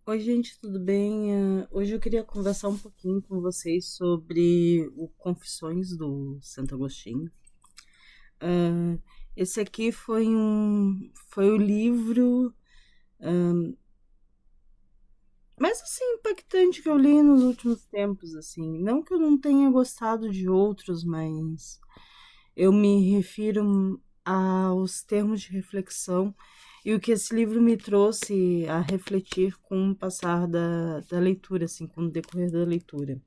Oi, gente, tudo bem? Hoje eu queria conversar um pouquinho com vocês sobre o Confissões do Santo Agostinho. Ah, esse aqui foi o livro mais assim impactante que eu li nos últimos tempos, assim. Não que eu não tenha gostado de outros, mas eu me refiro aos termos de reflexão e o que esse livro me trouxe a refletir com o passar da leitura, assim, com o decorrer da leitura.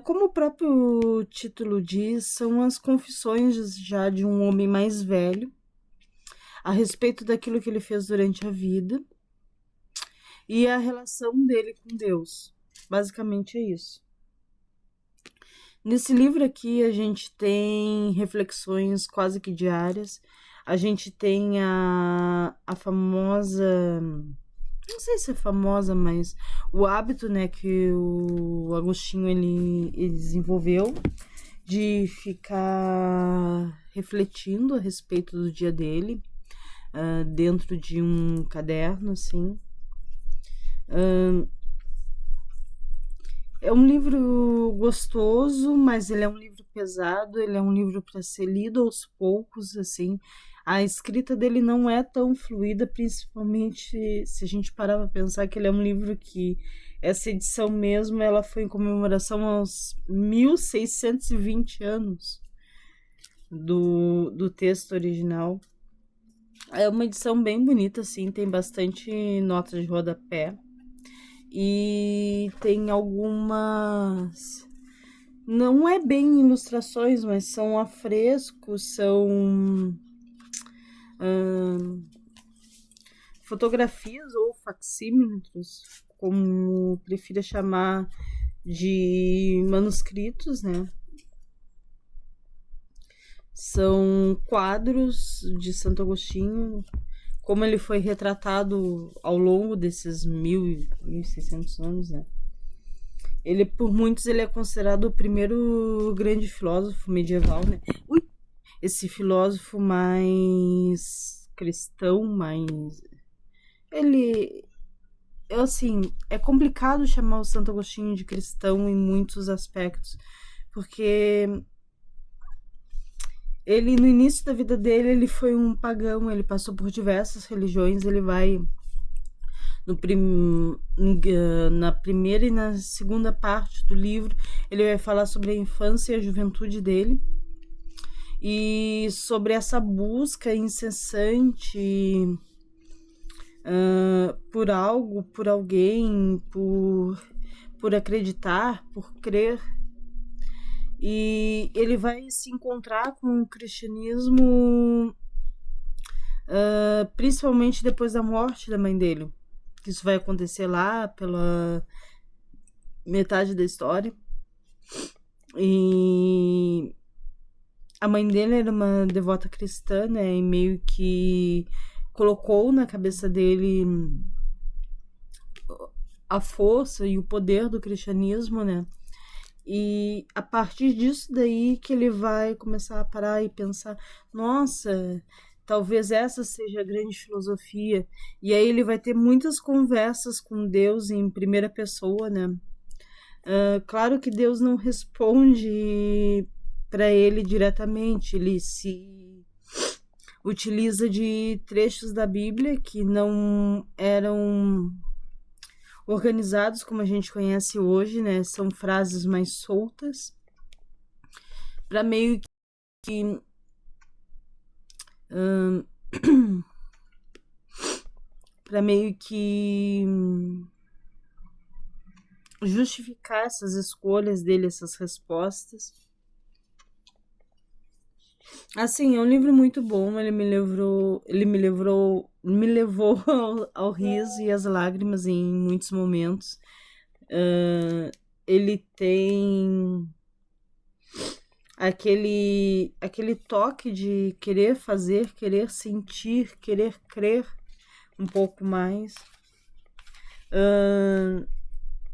Como o próprio título diz, são as confissões já de um homem mais velho a respeito daquilo que ele fez durante a vida e a relação dele com Deus. Basicamente é isso. Nesse livro aqui a gente tem reflexões quase que diárias. A gente tem a famosa, não sei se é famosa, mas o hábito, né, que o Agostinho ele desenvolveu de ficar refletindo a respeito do dia dele, dentro de um caderno, assim. É um livro gostoso, mas ele é um livro pesado, ele é um livro para ser lido aos poucos, assim. A escrita dele não é tão fluida, principalmente se a gente parar para pensar que ele é um livro que essa edição mesmo, ela foi em comemoração aos 1620 anos do texto original. É uma edição bem bonita, assim, tem bastante notas de rodapé. E tem algumas. Não é bem ilustrações, mas são afrescos, são fotografias ou facsímetros, como prefira chamar, de manuscritos, né? São quadros de Santo Agostinho, como ele foi retratado ao longo desses 1600 anos, né? Ele, por muitos, ele é considerado o primeiro grande filósofo medieval, né? Esse filósofo mais cristão, mais... Ele... Assim, é complicado chamar o Santo Agostinho de cristão em muitos aspectos, porque ele, no início da vida dele, ele foi um pagão, ele passou por diversas religiões, ele vai na primeira e na segunda parte do livro, ele vai falar sobre a infância e a juventude dele e sobre essa busca incessante por algo, por alguém, por acreditar, por crer. E ele vai se encontrar com o cristianismo principalmente depois da morte da mãe dele. Isso vai acontecer lá pela metade da história. E a mãe dele era uma devota cristã, né? E meio que colocou na cabeça dele a força e o poder do cristianismo, né? E a partir disso daí que ele vai começar a parar e pensar, nossa, talvez essa seja a grande filosofia. E aí ele vai ter muitas conversas com Deus em primeira pessoa, né? Claro que Deus não responde para ele diretamente, ele se utiliza de trechos da Bíblia que não eram organizados como a gente conhece hoje, né? São frases mais soltas para meio que para meio que justificar essas escolhas dele, essas respostas. Assim, é um livro muito bom, me levou ao riso e às lágrimas em muitos momentos. Ele tem aquele toque de querer fazer, querer sentir, querer crer um pouco mais.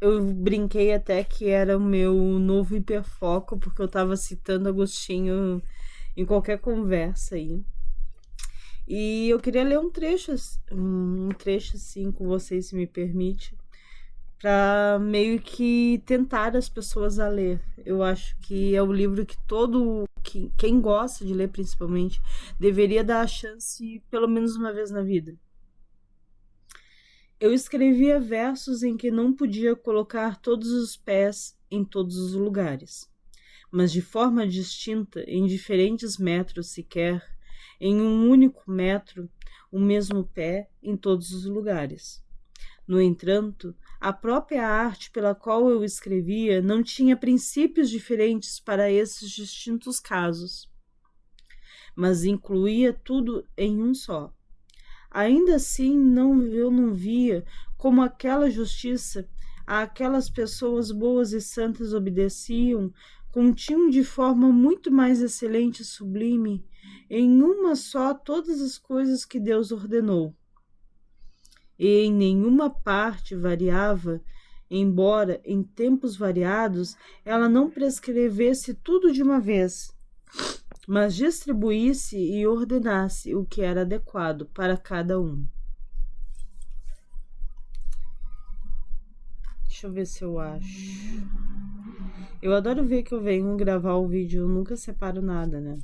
Eu brinquei até que era o meu novo hiperfoco, porque eu estava citando Agostinho em qualquer conversa aí. E eu queria ler um trecho, assim, com vocês, se me permite, para meio que tentar as pessoas a ler. Eu acho que é o livro que quem gosta de ler, principalmente, deveria dar a chance pelo menos uma vez na vida. Eu escrevia versos em que não podia colocar todos os pés em todos os lugares, mas de forma distinta, em diferentes metros sequer, em um único metro, o mesmo pé em todos os lugares. No entanto, a própria arte pela qual eu escrevia não tinha princípios diferentes para esses distintos casos, mas incluía tudo em um só. Ainda assim, eu não via como aquela justiça a aquelas pessoas boas e santas obedeciam, continham de forma muito mais excelente e sublime, em uma só todas as coisas que Deus ordenou. E em nenhuma parte variava, embora em tempos variados ela não prescrevesse tudo de uma vez, mas distribuísse e ordenasse o que era adequado para cada um. Deixa eu ver se eu acho. Eu adoro ver que eu venho gravar o vídeo, eu nunca separo nada, né?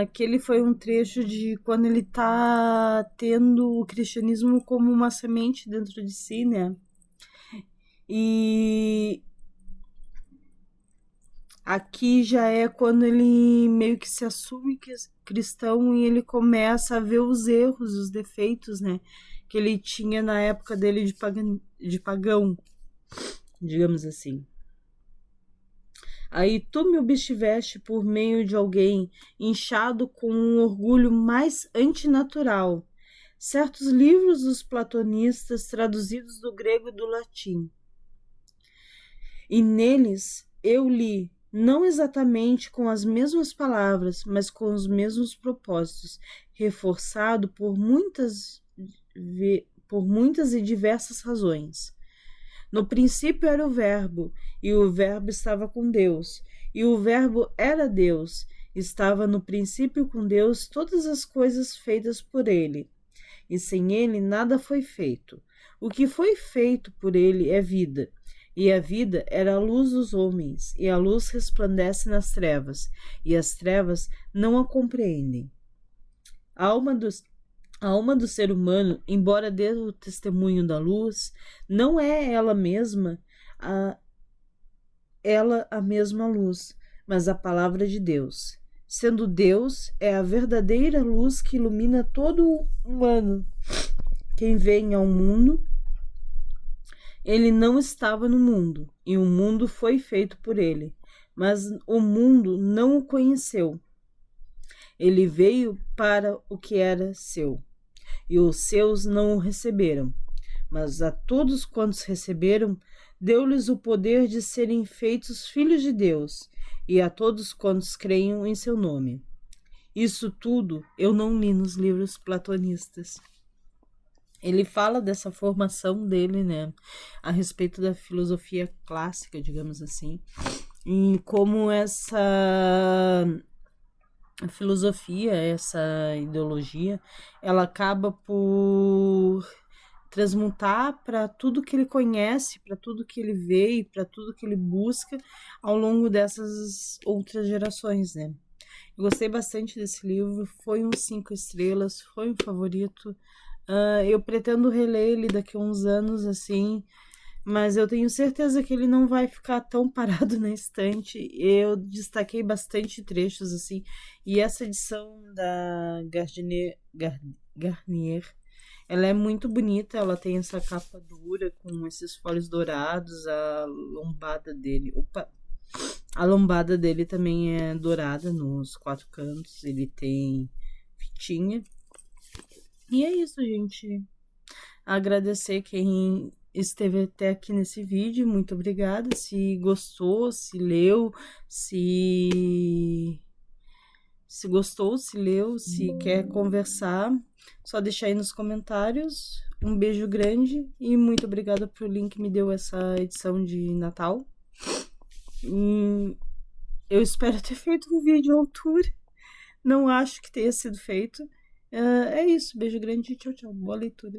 Aquele foi um trecho de quando ele tá tendo o cristianismo como uma semente dentro de si, né? E aqui já é quando ele meio que se assume cristão e ele começa a ver os erros, os defeitos, né? Que ele tinha na época dele de pagão, digamos assim. Aí tu me obstiveste por meio de alguém inchado com um orgulho mais antinatural. Certos livros dos platonistas traduzidos do grego e do latim. E neles eu li, não exatamente com as mesmas palavras, mas com os mesmos propósitos, reforçado por muitas e diversas razões. No princípio era o Verbo, e o Verbo estava com Deus, e o Verbo era Deus. Estava no princípio com Deus todas as coisas feitas por ele, e sem ele nada foi feito. O que foi feito por ele é vida, e a vida era a luz dos homens, e a luz resplandece nas trevas, e as trevas não a compreendem. A alma do ser humano, embora dê o testemunho da luz, não é ela mesma a mesma luz, mas a palavra de Deus. Sendo Deus, é a verdadeira luz que ilumina todo o humano. Quem vem ao mundo, ele não estava no mundo, e o mundo foi feito por ele, mas o mundo não o conheceu. Ele veio para o que era seu, e os seus não o receberam. Mas a todos quantos receberam, deu-lhes o poder de serem feitos filhos de Deus, e a todos quantos creiam em seu nome. Isso tudo eu não li nos livros platonistas. Ele fala dessa formação dele, né, a respeito da filosofia clássica, digamos assim, e como essa filosofia, essa ideologia, ela acaba por transmutar para tudo que ele conhece, para tudo que ele vê e para tudo que ele busca ao longo dessas outras gerações, né? Eu gostei bastante desse livro, foi um 5 estrelas, foi um favorito. Eu pretendo reler ele daqui a uns anos, assim, mas eu tenho certeza que ele não vai ficar tão parado na estante. Eu destaquei bastante trechos, assim, e essa edição da Garnier, ela é muito bonita, ela tem essa capa dura com esses folhos dourados, a lombada dele, a lombada dele também é dourada nos 4 cantos, ele tem fitinha. E é isso, gente. Agradecer quem esteve até aqui nesse vídeo, muito obrigada. Se gostou, se leu, se gostou, se leu, se quer conversar, só deixar aí nos comentários. Um beijo grande e muito obrigada pro link que me deu essa edição de Natal. Eu espero ter feito um vídeo à altura. Não acho que tenha sido feito. É isso. Beijo grande e tchau, tchau. Boa leitura.